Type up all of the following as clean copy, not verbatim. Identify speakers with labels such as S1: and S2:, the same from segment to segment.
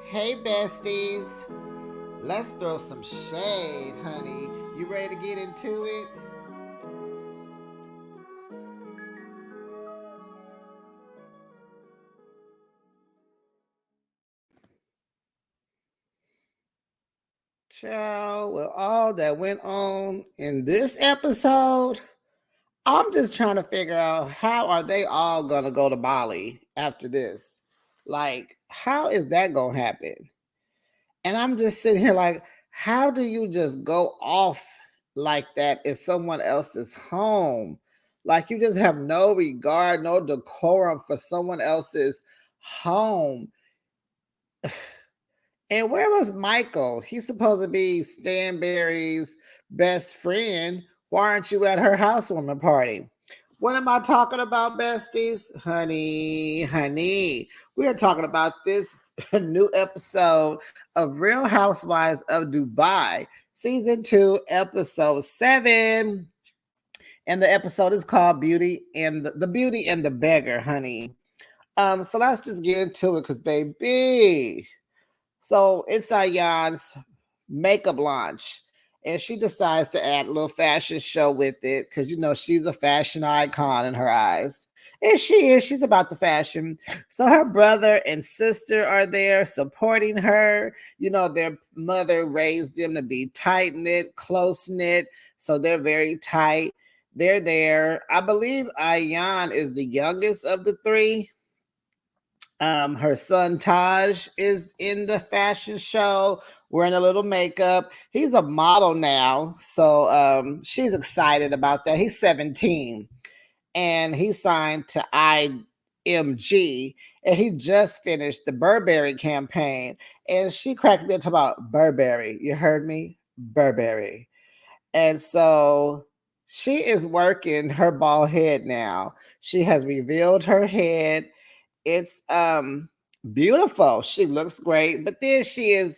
S1: Hey, besties. Let's throw some shade, honey. You ready to get into it? Child, with all that went on in this episode, I'm just trying to figure out how are they all gonna go to Bali after this? Like, how is that gonna happen? And I'm just sitting here like, how do you just go off like that in someone else's home? Like you just have no regard, no decorum for someone else's home. And where was Michael? He's supposed to be Stanberry's best friend. Why aren't you at her housewarming party? What am I talking about, besties? Honey. We are talking about this new episode of Real Housewives of Dubai, season 2, episode 7. And the episode is called Beauty and the Beauty and the Beggar, honey. So let's just get into it because baby. So it's Ayan's makeup launch. And she decides to add a little fashion show with it because you know she's a fashion icon in her eyes. And she is, she's about the fashion. So her brother and sister are there supporting her. You know, their mother raised them to be tight knit, close knit. So they're very tight. They're there. I believe Ayan is the youngest of the three. Her son Taj is in the fashion show wearing a little makeup. He's a model now, so she's excited about that. He's 17 and he signed to IMG and he just finished the Burberry campaign. And she cracked me up about Burberry. You heard me? Burberry. And so she is working her bald head now. She has revealed her head. It's beautiful. She looks great, but then she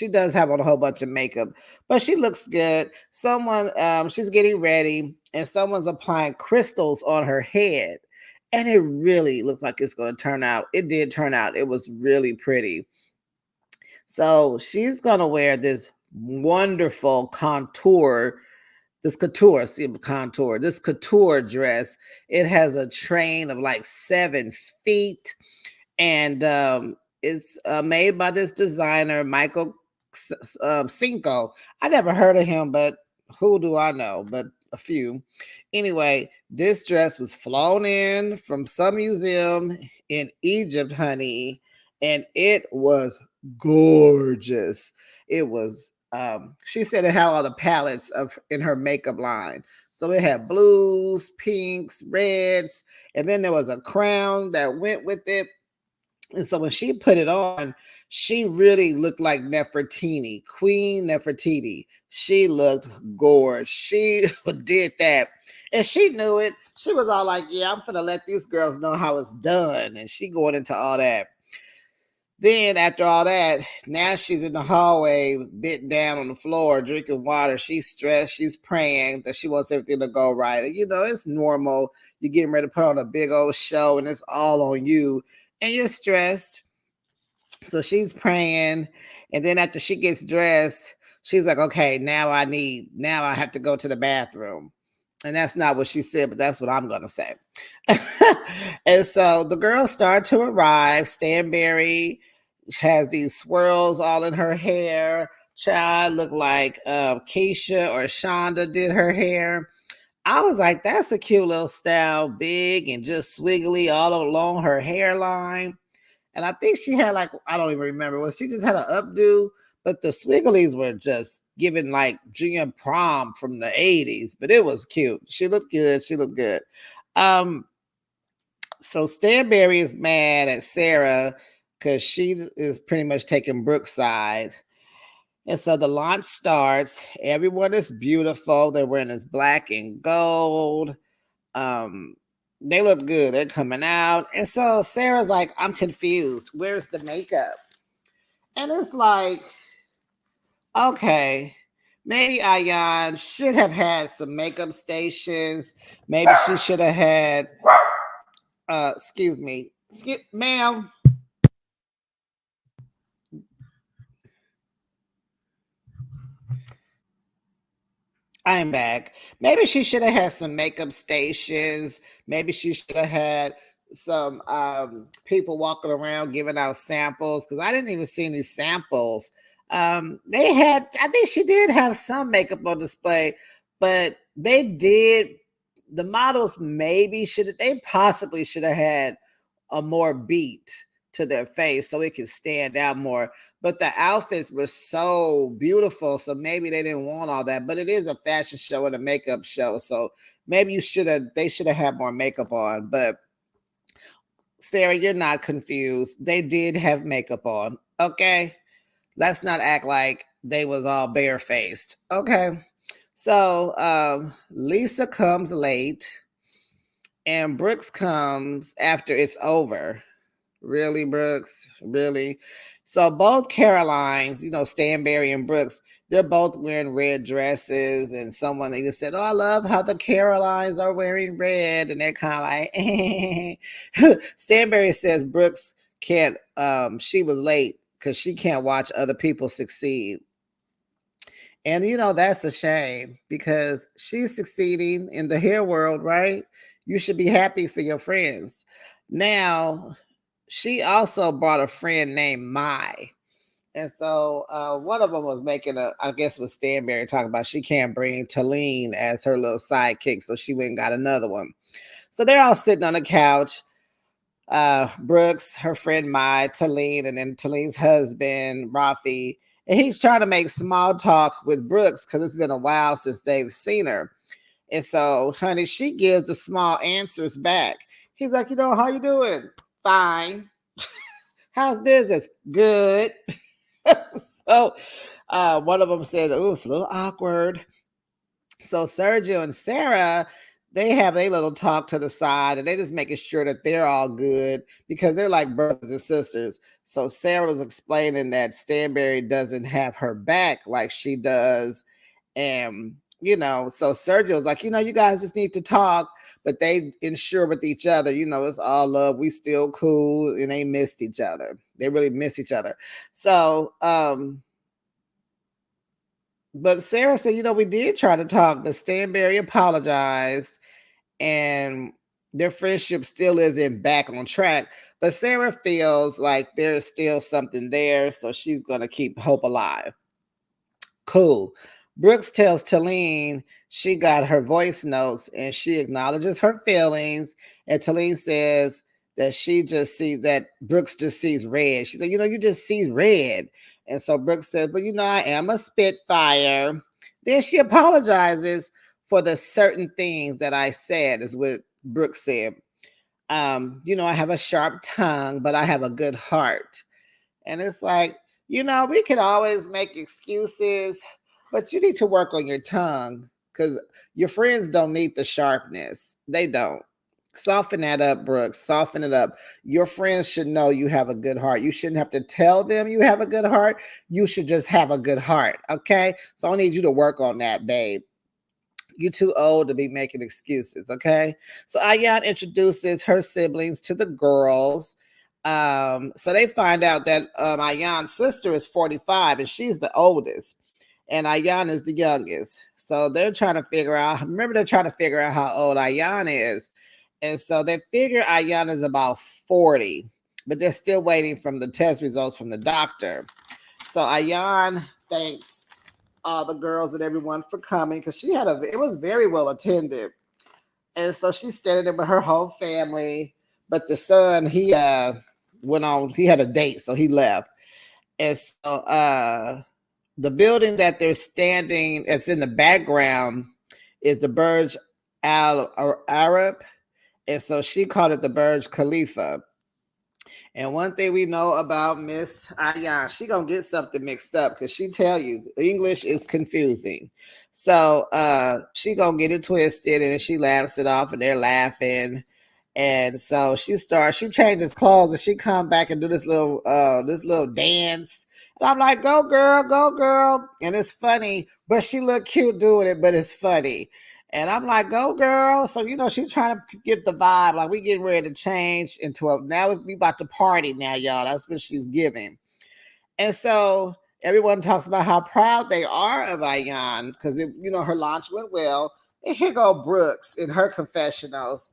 S1: does have on a whole bunch of makeup, but she looks good. Someone she's getting ready and someone's applying crystals on her head. And it really looks like it's going to turn out. It did turn out. It was really pretty. So she's going to wear this wonderful this couture dress. It has a train of like 7 feet and it's made by this designer Michael Cinco. I never heard of him, but who do I know? But a few. Anyway, this dress was flown in from some museum in Egypt, honey, and it was gorgeous. It was. She said it had all the palettes of in her makeup line. So it had blues, pinks, reds, and then there was a crown that went with it. And so when she put it on, she really looked like Nefertiti, Queen Nefertiti. She looked gorgeous. She did that. And she knew it. She was all like, yeah, I'm gonna let these girls know how it's done. And she going into all that. Then after all that, now she's in the hallway, bitten down on the floor, drinking water. She's stressed. She's praying that she wants everything to go right. And you know, it's normal. You're getting ready to put on a big old show and it's all on you. And you're stressed. So she's praying. And then after she gets dressed, she's like, okay, now I have to go to the bathroom. And that's not what she said, but that's what I'm going to say. And so the girls start to arrive. Stanberry has these swirls all in her hair. Child looked like Keisha or Shonda did her hair. I was like, that's a cute little style, big and just swiggly all along her hairline. And I think she had like, I don't even remember, was she just had an updo, but the swigglies were just giving like junior prom from the 80s, but it was cute. She looked good. She looked good. Um, so Stanberry is mad at Sarah because she is pretty much taking Brooke's side. And so the launch starts. Everyone is beautiful. They're wearing this black and gold. Um, they look good. They're coming out. And so Sarah's like, I'm confused. Where's the makeup? And it's like, okay, maybe Ayan should have had some makeup stations. Maybe she should have had, excuse me, ma'am, I'm back. Maybe she should have had some makeup stations. Maybe she should have had some people walking around giving out samples because I didn't even see any samples. They had, I think she did have some makeup on display, but they did, the models maybe should have, they possibly should have had a more beat to their face so it could stand out more, but the outfits were so beautiful. So maybe they didn't want all that. But it is a fashion show and a makeup show. So maybe they should have had more makeup on. But Sarah, you're not confused. They did have makeup on. Okay. Let's not act like they was all barefaced. Okay. So Lisa comes late and Brooks comes after it's over. Really, Brooks? Really? So both Carolines, Stanberry and Brooks, they're both wearing red dresses. And someone even said, "Oh, I love how the Carolines are wearing red." And they're kind of like, Stanberry says Brooks can't, she was late because she can't watch other people succeed. And that's a shame because she's succeeding in the hair world, right? You should be happy for your friends. Now, she also brought a friend named Mai. And so one of them was making I guess was Stanberry talking about she can't bring Talene as her little sidekick. So she went and got another one. So they're all sitting on the couch. Brooks, her friend Mai, Talene, and then Talene's husband, Rafi. And he's trying to make small talk with Brooks because it's been a while since they've seen her. And so, honey, she gives the small answers back. He's like, how you doing? Fine. How's business? Good. So one of them said, "Oh, it's a little awkward." So Sergio and Sarah, they have a little talk to the side and they just making sure that they're all good because they're like brothers and sisters. So Sarah was explaining that Stanberry doesn't have her back like she does. And, so Sergio was like, you guys just need to talk, but they ensure with each other, it's all love. We still cool. And they missed each other. They really miss each other. So, but Sarah said, we did try to talk, but Stanberry apologized and their friendship still isn't back on track. But Sarah feels like there's still something there. So she's going to keep hope alive. Cool. Brooks tells Talene she got her voice notes and she acknowledges her feelings. And Talene says that she just sees that Brooks just sees red. She said, you just see red. And so Brooks said, but I am a Spitfire. Then she apologizes for the certain things that I said, is what Brooks said. I have a sharp tongue, but I have a good heart. And it's like, we can always make excuses, but you need to work on your tongue because your friends don't need the sharpness. They don't. Soften that up, Brooks. Soften it up. Your friends should know you have a good heart. You shouldn't have to tell them you have a good heart. You should just have a good heart. Okay. So I need you to work on that, babe. You're too old to be making excuses, okay? So Ayan introduces her siblings to the girls. So they find out that Ayan's sister is 45 and she's the oldest, and Ayan is the youngest. So they're trying to figure out, they're trying to figure out how old Ayan is. And so they figure Ayan is about 40, but they're still waiting from the test results from the doctor. So Ayan thanks all the girls and everyone for coming because it was very well attended. And so she's standing there with her whole family. But the son, he went on, he had a date, so he left. And so the building that they're standing, it's in the background, is the Burj Al Arab. And so she called it the Burj Khalifa. And one thing we know about Miss Ayan, she gonna get something mixed up because she tell you English is confusing. So she gonna get it twisted and she laughs it off and they're laughing. And so she changes clothes and she come back and do this little dance. And I'm like, go girl, go girl. And it's funny, but she look cute doing it, but it's funny. And I'm like, go girl. So, she's trying to get the vibe. Like we getting ready to change into we about to party now, y'all. That's what she's giving. And so Everyone talks about how proud they are of Ayan because her launch went well. And here go Brooks in her confessionals.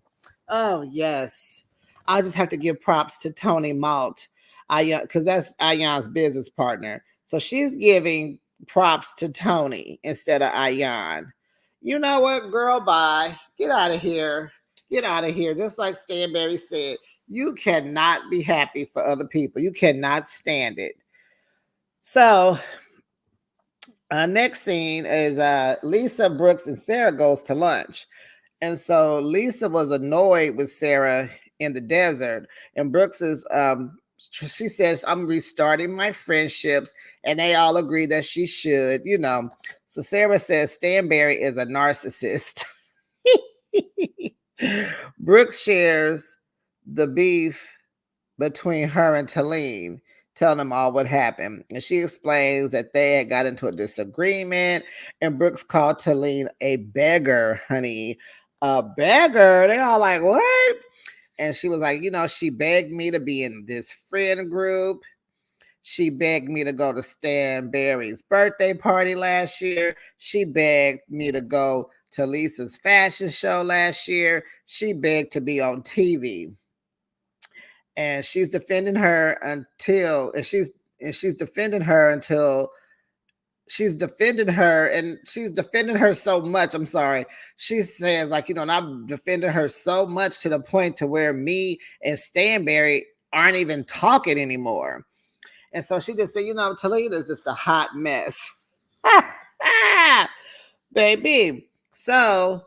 S1: Oh yes, I'll just have to give props to Tony Malt, Ayan, because that's Ayan's business partner. So she's giving props to Tony instead of Ayan. You know what, girl? Bye. Get out of here. Get out of here. Just like Stanberry said, you cannot be happy for other people. You cannot stand it. So next scene is Lisa, Brooks, and Sarah goes to lunch. And so Lisa was annoyed with Sarah in the desert. And Brooks is she says, I'm restarting my friendships, and they all agree that she should. So Sarah says Stanberry is a narcissist. Brooks shares the beef between her and Talene, telling them all what happened. And she explains that they had got into a disagreement, and Brooks called Talene a beggar, honey. A beggar? They all like, what? And she was like, she begged me to be in this friend group. She begged me to go to Stan Berry's birthday party last year. She begged me to go to Lisa's fashion show last year. She begged to be on TV. And she's defending her until and she's defending her until she's defending her and she's defending her so much. I'm sorry. She says, like, and I'm defending her so much to the point to where me and Stanberry aren't even talking anymore. And so she just said, Toledo's just a hot mess. Baby. So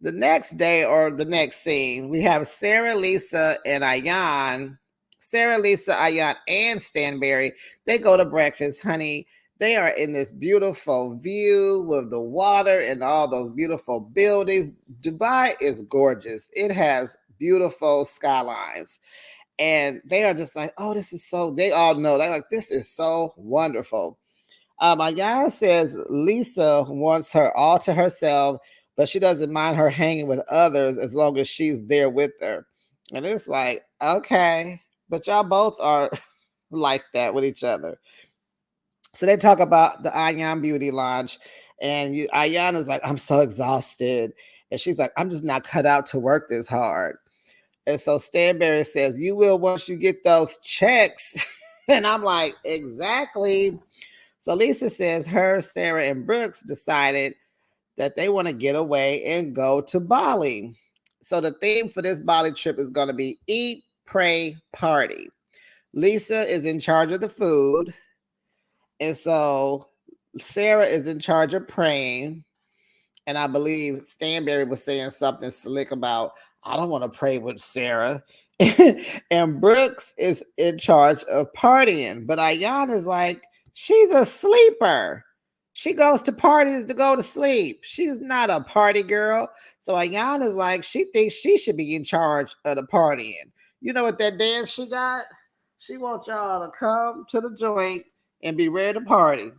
S1: the next day or the next scene, we have Sarah, Lisa, and Ayan. Sarah, Lisa, Ayan, and Stanberry. They go to breakfast, honey. They are in this beautiful view with the water and all those beautiful buildings. Dubai is gorgeous. It has beautiful skylines. And they are just like, oh, they all know. They're like, this is so wonderful. Ayan says Lisa wants her all to herself, but she doesn't mind her hanging with others as long as she's there with her. And it's like, okay, but y'all both are like that with each other. So they talk about the Ayan beauty launch, and Ayan is like, I'm so exhausted. And she's like, I'm just not cut out to work this hard. And so Stanberry says, you will once you get those checks. And I'm like, exactly. So Lisa says her, Sarah, and Brooks decided that they want to get away and go to Bali. So the theme for this Bali trip is going to be eat, pray, party. Lisa is in charge of the food. And so Sarah is in charge of praying. And I believe Stanberry was saying something slick about, I don't want to pray with Sarah. And Brooks is in charge of partying. But Ayan is like, she's a sleeper. She goes to parties to go to sleep. She's not a party girl. So Ayan is like, she thinks she should be in charge of the partying. You know what that dance she got? She wants y'all to come to the joint and be ready to party.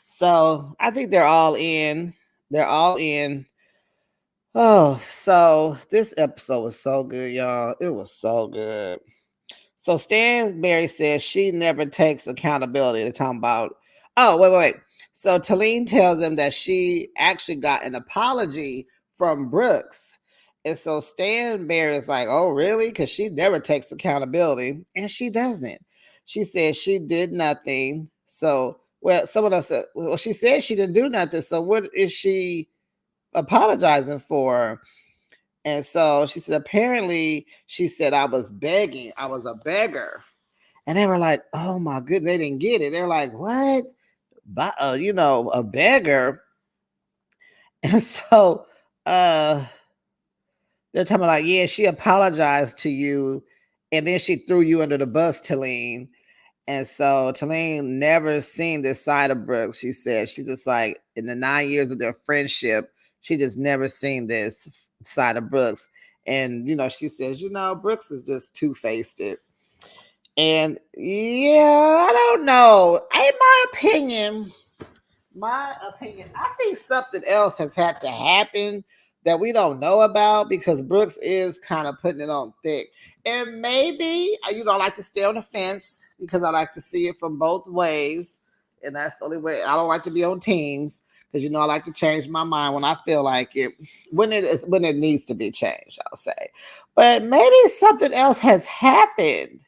S1: So I think they're all in. They're all in. Oh, so this episode was so good, y'all. It was so good. So Stanberry says she never takes accountability. They're talking about, oh, wait. So Talene tells him that she actually got an apology from Brooks. And so Stanberry is like, oh, really? Because she never takes accountability. And she doesn't. She says she did nothing. So, well, someone else said, well, she said she didn't do nothing. So what is she apologizing for? And so she said, apparently, she said, I was begging. I was a beggar. And they were like, oh my goodness, they didn't get it. They're like, what? A beggar. And so they're talking about like, yeah, she apologized to you. And then she threw you under the bus, Talene. And so Talene never seen this side of Brooks. She said she just like in the 9 years of their friendship, she just never seen this side of Brooks. And she says, Brooks is just two-faced. And yeah, I don't know. In my opinion, I think something else has had to happen that we don't know about because Brooks is kind of putting it on thick. And maybe, I like to stay on the fence because I like to see it from both ways. And that's the only way. I don't like to be on teams because, I like to change my mind when I feel like it, when it needs to be changed, I'll say. But maybe something else has happened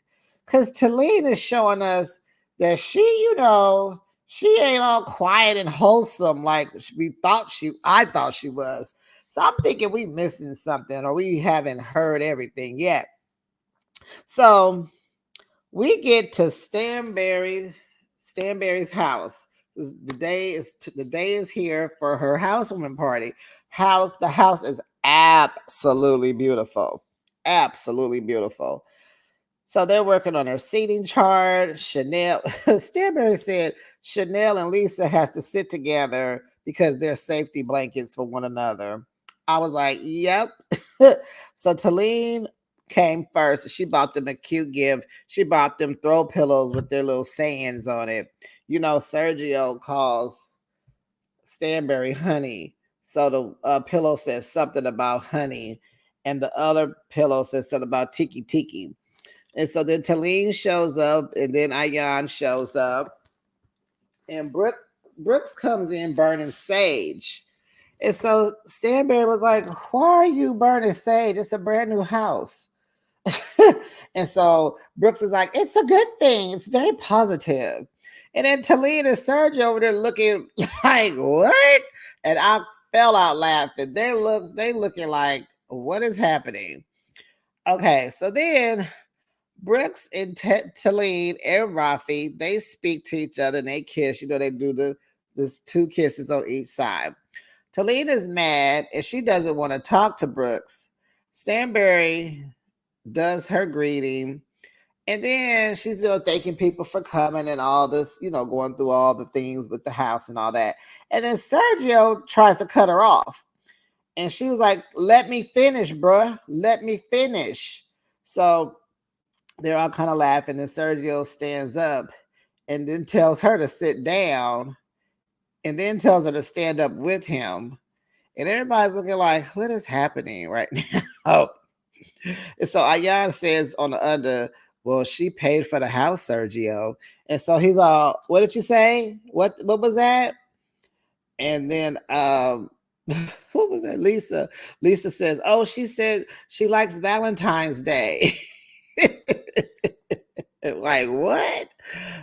S1: because Talene is showing us that she ain't all quiet and wholesome like I thought she was. So I'm thinking we missing something or we haven't heard everything yet. So we get to Stanberry's house. The day is here for her housewarming party. The house is absolutely beautiful. Absolutely beautiful. So they're working on their seating chart. Stanberry said Chanel and Lisa has to sit together because they're safety blankets for one another. I was like, yep. So Talene came first. She bought them a cute gift. She bought them throw pillows with their little sayings on it. Sergio calls Stanberry honey. So the pillow says something about honey, and the other pillow says something about tiki tiki. And so then Talene shows up, and then Ayan shows up, and Brooks comes in burning sage. And so Stanberry was like, "Why are you burning sage? It's a brand new house." And so Brooks is like, "It's a good thing. It's very positive." And then Talene and Sergio over there looking like, "What?" And I fell out laughing. They looking like, "What is happening?" Okay, so then Brooks and Talene and Rafi, they speak to each other and they kiss. They do this two kisses on each side. Talene is mad and she doesn't want to talk to Brooks. Stanberry does her greeting. And then she's thanking people for coming and all this, going through all the things with the house and all that. And then Sergio tries to cut her off. And she was like, "Let me finish, bruh. Let me finish." So they're all kind of laughing, and Sergio stands up and then tells her to sit down and then tells her to stand up with him. And everybody's looking like, what is happening right now? And so Ayan says on the under, "Well, she paid for the house, Sergio." And so he's all, "What did you say? What was that?" And then what was that? Lisa says, "Oh, she said she likes Valentine's Day." Like, what?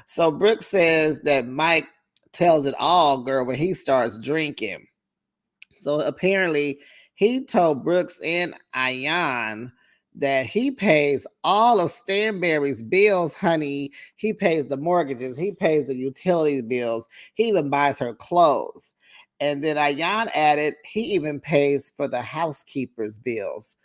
S1: So Brooks says that Mike tells it all, girl, when he starts drinking. So apparently he told Brooks and Ayan that he pays all of Stanberry's bills, honey. He pays the mortgages, he pays the utility bills, he even buys her clothes. And then Ayan added, he even pays for the housekeeper's bills.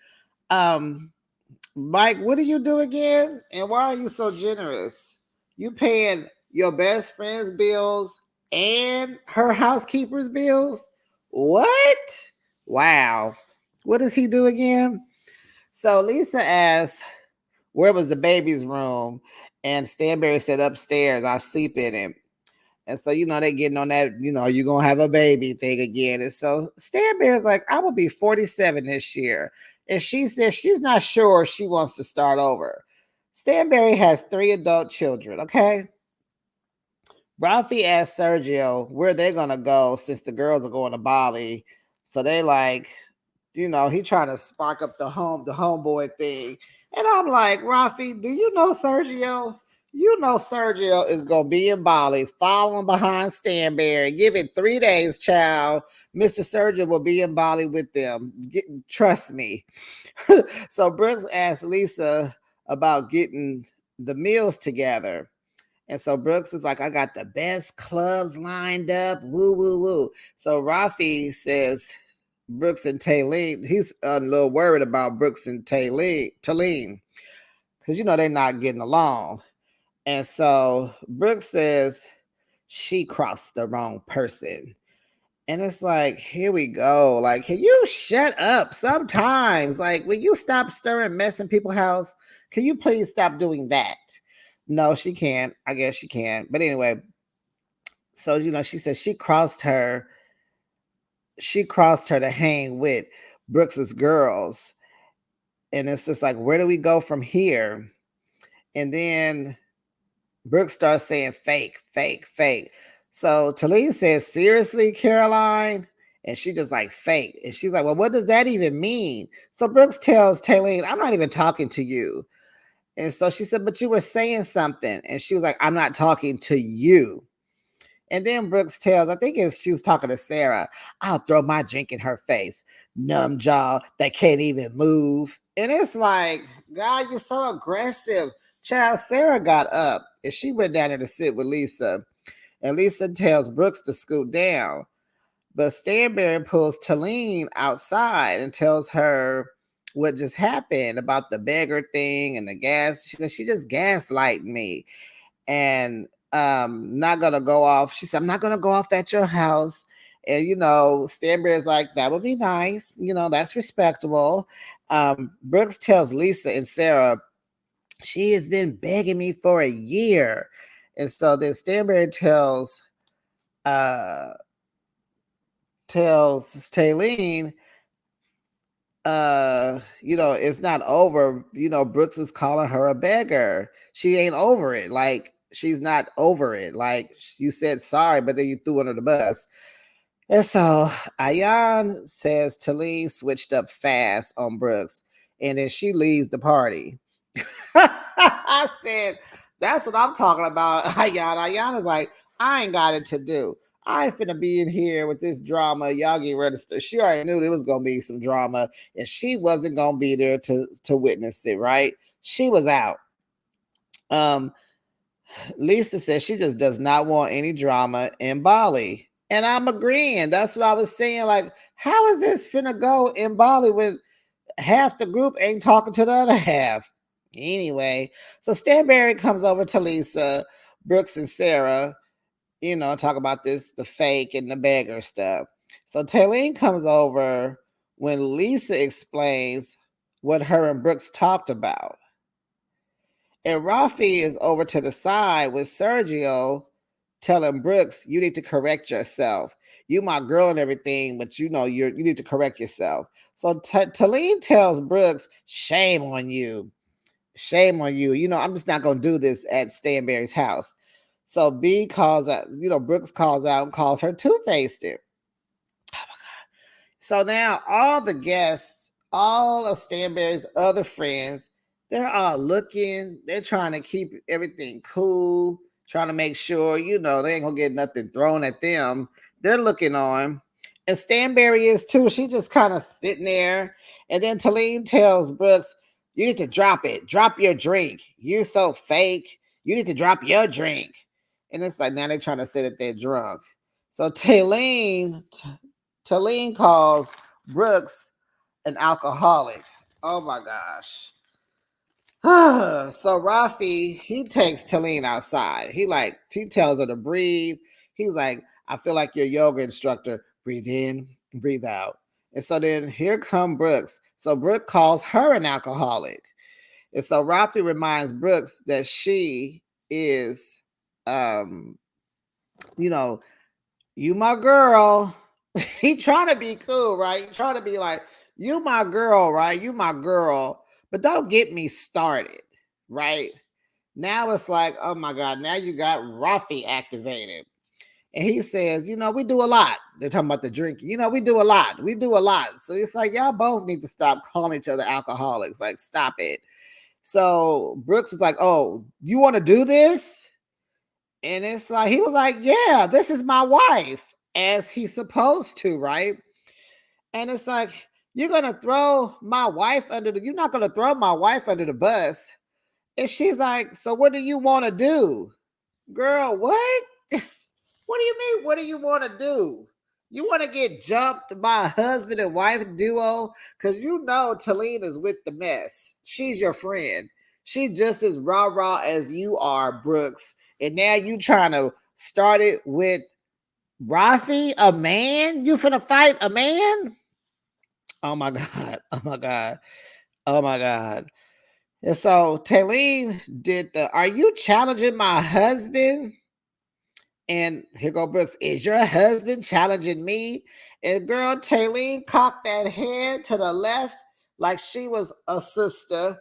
S1: Mike, what do you do again? And why are you so generous? You paying your best friend's bills and her housekeeper's bills? What? Wow. What does he do again? So Lisa asked, where was the baby's room? And Stanberry said, upstairs. I sleep in it. And so, they getting on that, you're going to have a baby thing again. And so Stanberry's like, I will be 47 this year. And she says she's not sure she wants to start over. Stanberry has 3 adult children, okay? Rafi asked Sergio where they're going to go since the girls are going to Bali. So they like, he trying to spark up the homeboy thing. And I'm like, Rafi, do you know Sergio? Sergio is going to be in Bali, following behind Stanberry. Give it 3 days, child. Mr. Sergio will be in Bali with them. Trust me. So Brooks asked Lisa about getting the meals together. And so Brooks is like, I got the best clubs lined up. Woo, woo, woo. So Rafi says, Brooks and Talene, he's a little worried about Brooks and Talene, because, they're not getting along. And so Brooks says she crossed the wrong person. And it's like, here we go. Like, can you shut up sometimes? Like, will you stop stirring mess in people's house? Can you please stop doing that? No, she can't. I guess she can't. But anyway, so, she said she crossed her to hang with Brooks's girls. And it's just like, where do we go from here? And then Brooke starts saying fake, fake, fake. So Talene says, seriously, Caroline? And she just like fake. And she's like, well, what does that even mean? So Brooks tells Talene, I'm not even talking to you. And so she said, but you were saying something. And she was like, I'm not talking to you. And then Brooks tells, I think she was talking to Sarah, I'll throw my drink in her face. Numb jaw that can't even move. And it's like, God, you're so aggressive. Child, Sarah got up and she went down there to sit with Lisa. And Lisa tells Brooks to scoot down. But Stanberry pulls Talene outside and tells her what just happened about the beggar thing and the gas. She said, she just gaslighted me. And not gonna go off. She said, I'm not gonna go off at your house. And Stanberry's like, that would be nice. That's respectable. Brooks tells Lisa and Sarah, she has been begging me for a year. And so then Stanberry uh tells Talene, it's not over. Brooks is calling her a beggar. She ain't over it. Like, she's not over it. Like, you said sorry, but then you threw under the bus. And so Ayan says Talene switched up fast on Brooks, and then she leaves the party. I said, that's what I'm talking about, Ayan. Ayan is like, I ain't got it to do. I ain't finna be in here with this drama. Y'all get registered. She already knew there was gonna be some drama, and she wasn't gonna be there to witness it, right? She was out. Um, Lisa says she just does not want any drama in Bali. And I'm agreeing. That's what I was saying. Like, how is this finna go in Bali when half the group ain't talking to the other half? Anyway, so Stanberry comes over to Lisa, Brooks, and Sarah, talk about the fake and the beggar stuff. So Talene comes over when Lisa explains what her and Brooks talked about. And Rafi is over to the side with Sergio telling Brooks, you need to correct yourself. You my girl and everything, but you need to correct yourself. So Talene tells Brooks, shame on you. Shame on you. I'm just not going to do this at Stanberry's house. So B calls out, Brooks calls out and calls her two-faced. So now all the guests, all of Stanberry's other friends, they're all looking. They're trying to keep everything cool, trying to make sure, they ain't gonna get nothing thrown at them. They're looking on. And Stanberry is too. She just kind of sitting there. And then Talene tells Brooks, you need to drop it. Drop your drink. You're so fake. You need to drop your drink. And it's like now they're trying to say that they're drunk. So Talene calls Brooks an alcoholic. Oh my gosh. So Rafi, he takes Talene outside. He tells her to breathe. He's like, I feel like your yoga instructor. Breathe in, breathe out. And so then here come Brooks. So Brooke calls her an alcoholic. And so Rafi reminds Brooks that she is, you know, you my girl. He trying to be cool, right? He trying to be like, you my girl, right? You my girl. But don't get me started, right? Now it's like, oh my God, now you got Rafi activated. And he says, we do a lot. They're talking about the drinking. We do a lot. We do a lot. So it's like, y'all both need to stop calling each other alcoholics. Like, stop it. So Brooks is like, oh, you want to do this? And it's like, he was like, yeah, this is my wife, as he's supposed to, right? And it's like, you're not going to throw my wife under the bus. And she's like, so what do you want to do? Girl, what? What do you mean? What do you want to do? You want to get jumped by a husband and wife duo? Because Talene is with the mess. She's your friend. She's just as rah-rah as you are, Brooks. And now you trying to start it with Rafi, a man? You finna fight a man? Oh my God. Oh my God. Oh my God. And so Talene did are you challenging my husband? And here go Brooks, is your husband challenging me? And girl, Taylene cocked that head to the left like she was a sister.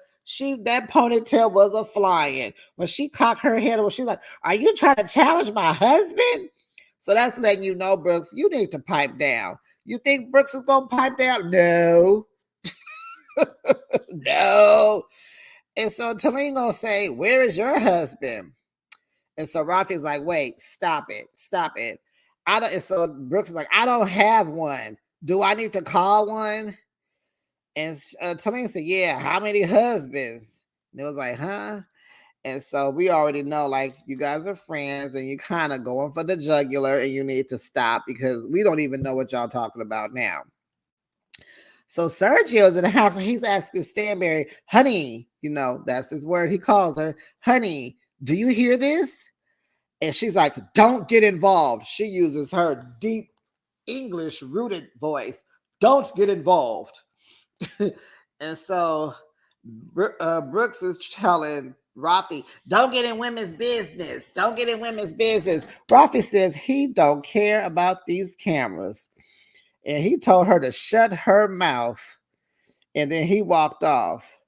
S1: That ponytail was a flying. When she cocked her head, she was like, are you trying to challenge my husband? So that's letting you know, Brooks, you need to pipe down. You think Brooks is gonna pipe down? No. No. And so Taline gonna say, where is your husband? And so Rafi's like, wait, stop it. Stop it. I don't, and so Brooks is like, I don't have one. Do I need to call one? And Taline said, yeah, how many husbands? And it was like, huh? And so we already know, like, you guys are friends and you kind of going for the jugular and you need to stop because we don't even know what y'all talking about now. So Sergio's in the house and he's asking Stanberry, honey, that's his word. He calls her, honey, do you hear this? And she's like, don't get involved. She uses her deep English rooted voice. Don't get involved. And so Brooks is telling Rafi, don't get in women's business. Don't get in women's business. Rafi says he don't care about these cameras. And he told her to shut her mouth. And then he walked off.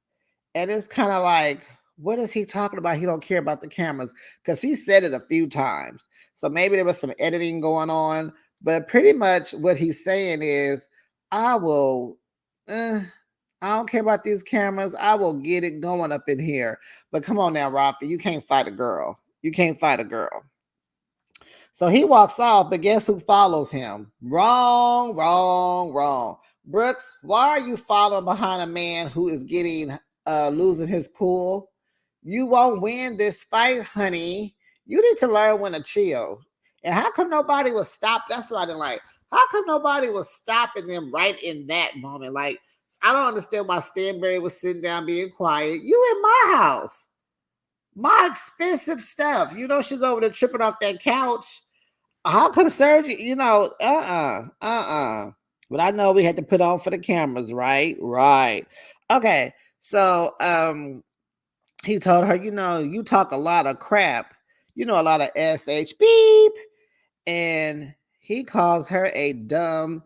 S1: And it's kind of like, what is he talking about? He don't care about the cameras because he said it a few times. So maybe there was some editing going on, but pretty much what he's saying is, I will, I don't care about these cameras. I will get it going up in here. But come on now, Rafi, you can't fight a girl. You can't fight a girl. So he walks off, but guess who follows him? Wrong, wrong, wrong. Brooks, why are you following behind a man who is getting losing his cool? You won't win this fight, honey. You need to learn when to chill. And how come nobody was stopped? That's what I didn't like. How come nobody was stopping them right in that moment? Like, I don't understand why Stanberry was sitting down being quiet. You in my house. My expensive stuff. She's over there tripping off that couch. How come surgery? But I know we had to put on for the cameras, right? Right. Okay. So he told her, you talk a lot of crap. A lot of SH beep. And he calls her a dumb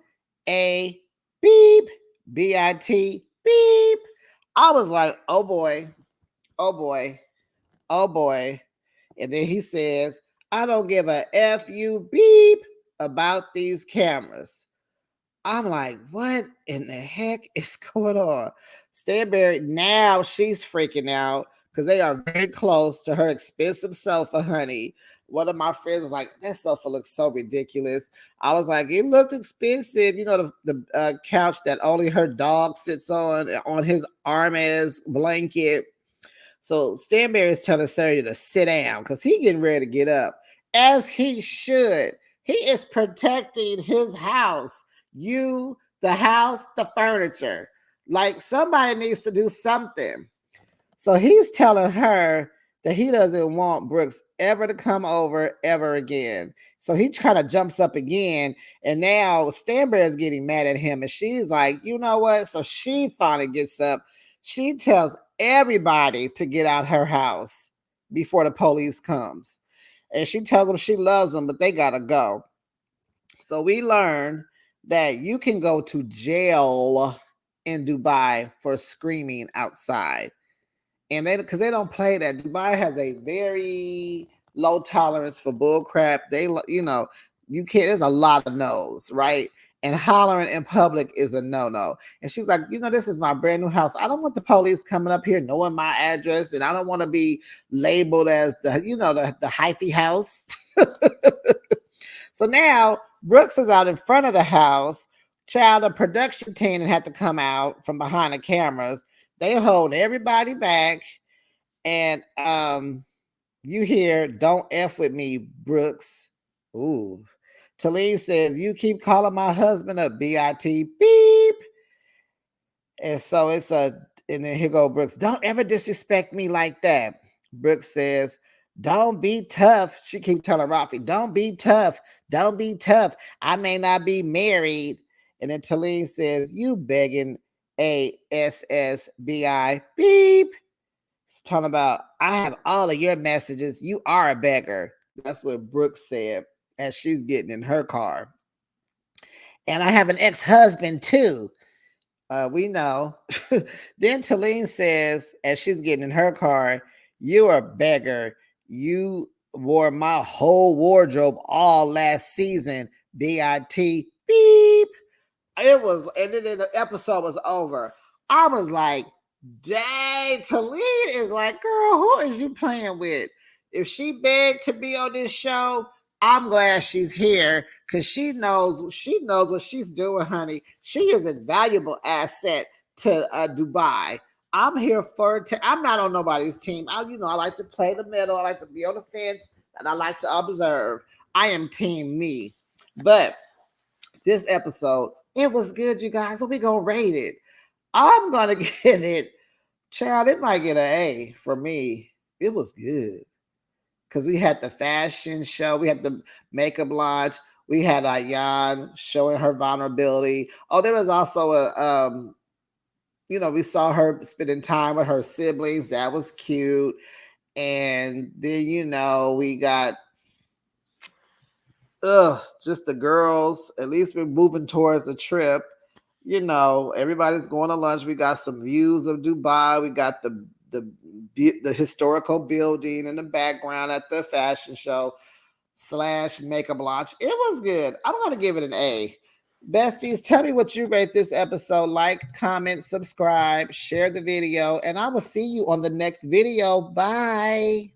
S1: A beep. BIT beep. I was like, oh boy, oh boy, oh boy. And then he says, I don't give a F you beep about these cameras. I'm like, what in the heck is going on? Stanberry, now she's freaking out because they are very close to her expensive sofa, honey. One of my friends was like, that sofa looks so ridiculous. I was like, it looked expensive. The couch that only her dog sits on his arm as blanket. So Stanberry is telling Sergio to sit down because he getting ready to get up, as he should. He is protecting his house. You, the house, the furniture. Like somebody needs to do something. So he's telling her that he doesn't want Brooks ever to come over ever again. So he kind of jumps up again. And now Stanberry is getting mad at him. And she's like, you know what? So she finally gets up. She tells everybody to get out her house before the police comes. And she tells them she loves them, but they got to go. So we learn that you can go to jail in Dubai for screaming outside. And because they don't play that. Dubai has a very low tolerance for bull crap. You can't, there's a lot of no's, right? And hollering in public is a no-no. And she's like, this is my brand new house. I don't want the police coming up here knowing my address, and I don't want to be labeled as the hyphy house. So now Brooks is out in front of the house. Child, a production team had to come out from behind the cameras. They hold everybody back. And you hear, don't F with me, Brooks. Ooh. Talene says, you keep calling my husband a B-I-T, beep. And so and then here go Brooks, don't ever disrespect me like that. Brooks says, don't be tough. She keep telling Rafi, don't be tough. Don't be tough. I may not be married. And then Talene says, you begging ASSBI, beep. It's talking about, I have all of your messages. You are a beggar. That's what Brooke said as she's getting in her car. And I have an ex-husband too. We know. Then Talene says, as she's getting in her car, "You are a beggar. You wore my whole wardrobe all last season. BIT beep." It was, and then the episode was over. I was like, dang, Talene is like, girl, who is you playing with? If she begged to be on this show, I'm glad she's here because she knows what she's doing, honey. She is a valuable asset to Dubai. I'm here for it. I'm not on nobody's team. I like to play the middle. I like to be on the fence, and I like to observe. I am team me. But this episode, it was good, you guys. So we gonna rate it. I'm gonna give it, child. It might get an A for me. It was good because we had the fashion show, we had the makeup launch, we had Ayan showing her vulnerability. Oh, there was also we saw her spending time with her siblings. That was cute. And then we got just the girls. At least we're moving towards a trip. Everybody's going to lunch. We got some views of Dubai. We got the historical building in the background at the fashion show / makeup launch. It was good. I'm going to give it an A. Besties, tell me what you rate this episode. Like, comment, subscribe, share the video, and I will see you on the next video. Bye.